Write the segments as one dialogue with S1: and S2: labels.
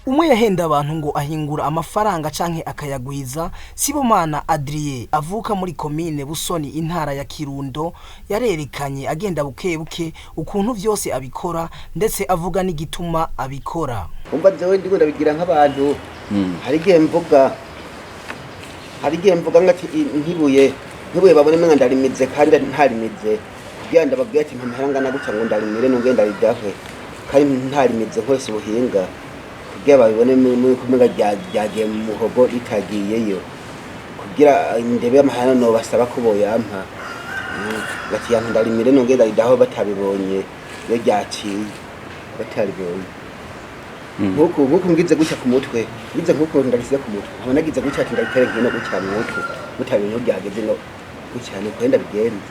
S1: umwe yahenda abantu ngo ahingura amafaranga canke akayagwiza. Sibomana Adrien avuka muri komine Busoni intara ya Kirundo yarerekanye agenda bukebuke ukuntu vyose abikora ndetse avuga n'igituma abikora.
S2: Umva jewe ndiko ndabigira nk'abantu hari igihe mvuga ngati nkibuye babone mwe ndarimize kandi ntarimize kugira ndababwira ati mpamahanga gutya ngo ndarimire nugenda ridahwe kandi ntarimize nkose ubuhinga kugira babibone mu kumega ryagiye mu muhogo ritagiyeyo kugira ndebe amahano no basaba ko boyampa gati yantu ndarimire nugenda ridaho batabibonye yo ryaciye batabibonye nkuko ngize gutya ku mutwe ngize nkuko ndagisize ku mutwe aho nagize gutya ati ndatere ngino gutya mu mutwe mutabintu byageze no gutya ni kwenda bigenze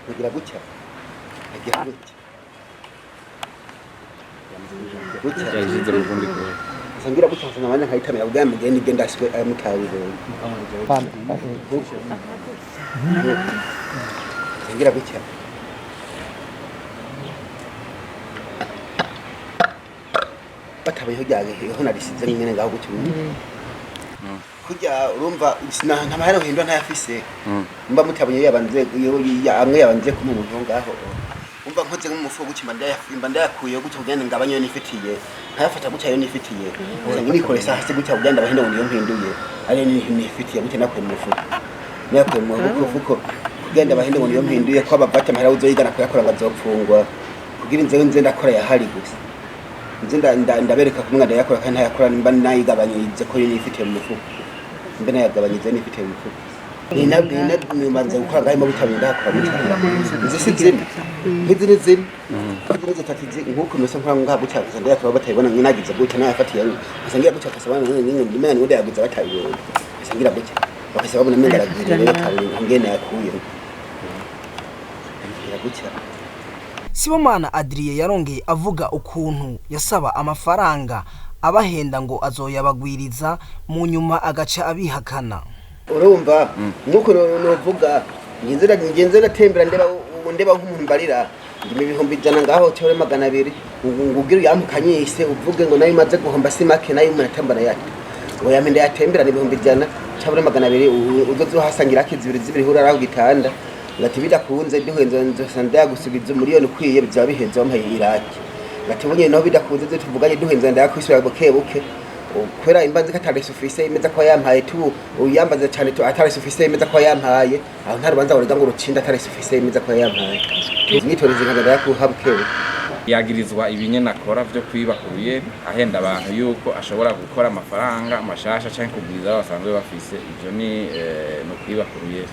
S2: kugira gutya agira gutya
S3: yajize mu bundi ko
S2: sangira gutya nsanga abana nkayitamira bwa mugende igenda aswe mutabibonye sangira gutya batabayeho ryageho narisize nyine ngaho gutyo kujya urumva ntamahera uhindwa ntayafise mba mutabonye yabanze amwe yabanze ku muntu ngaho umva nkoze nk'umufu gukima ndayakuye gutyo kugenda ngabanye nifitiye ntayafata gutyo yo nifitiye ngo nikoresa hasi gutyo kugenda bahenda ngo niyo mpinduye ari nifitiye gutyo nakuye mu fuko kugenda bahenda ngo niyo mpinduye ko abavate amahera uzoyigana kuyakora ngazopfungwa kugira inzewe nze ndakora yahari gusa ndabereka kumwe ndayakora kandi ntayakora mba nayigabanyirize ko nifitiye mu mufuko mbe nayagabanyirize nifitiye mu mufuko ni manze gukora ngaho bitabinda hakora mutara zisizini nk'izini zitatize nkuko mese nkora ngaho cyangwa ndayakora batayibona nagize gutya nayafatiye asangira gutya kasabana n'imana ngo ndayaguza batayibona asangira gutya bakasaba babona mwe ndaragira rero kabiri ngene yakuye gutya.
S1: Sibomana Adrien yarongeye avuga ukuntu yasaba amafaranga abahenda ngo azoyabagwiriza mu nyuma agaca abihakana.
S2: Urumva nuko novuga ngenze natembera ndeba nk'umuntu mbarira ndime ibihumbi 100 ngaho cyore 200 ngugira yamukanyise uvuge ngo nayo maze guhomba simake nayo umuntu atambana yati ngo yamende yatembera n'ibihumbi 100 cyabure 200 uzohasangira akizibiri hura raho gitanda ngati bidakunze duhenze ndaya gusubiza miliyoni kwiye bizaba bihenze wampaye iraki ngati bunye no bidakunze zo tuvuganye duhenze ndaya kwisura buke kwera imbanze katare sufise imeza kwa yampaye tu uyambaze cyane tu atare sufise imeza kwa yampaye aho ntarubanza urega ngo rucinda atare sufise imeza kwa yampaye nitoreze nganda yakuhabukewe
S3: yagirizwa ibinyena akora byo kwibakuye ahenda abantu yuko ashobora gukora amafaranga amashasha cyangwa kugwiza basanzwe bafise ivyo ni no kwibakuye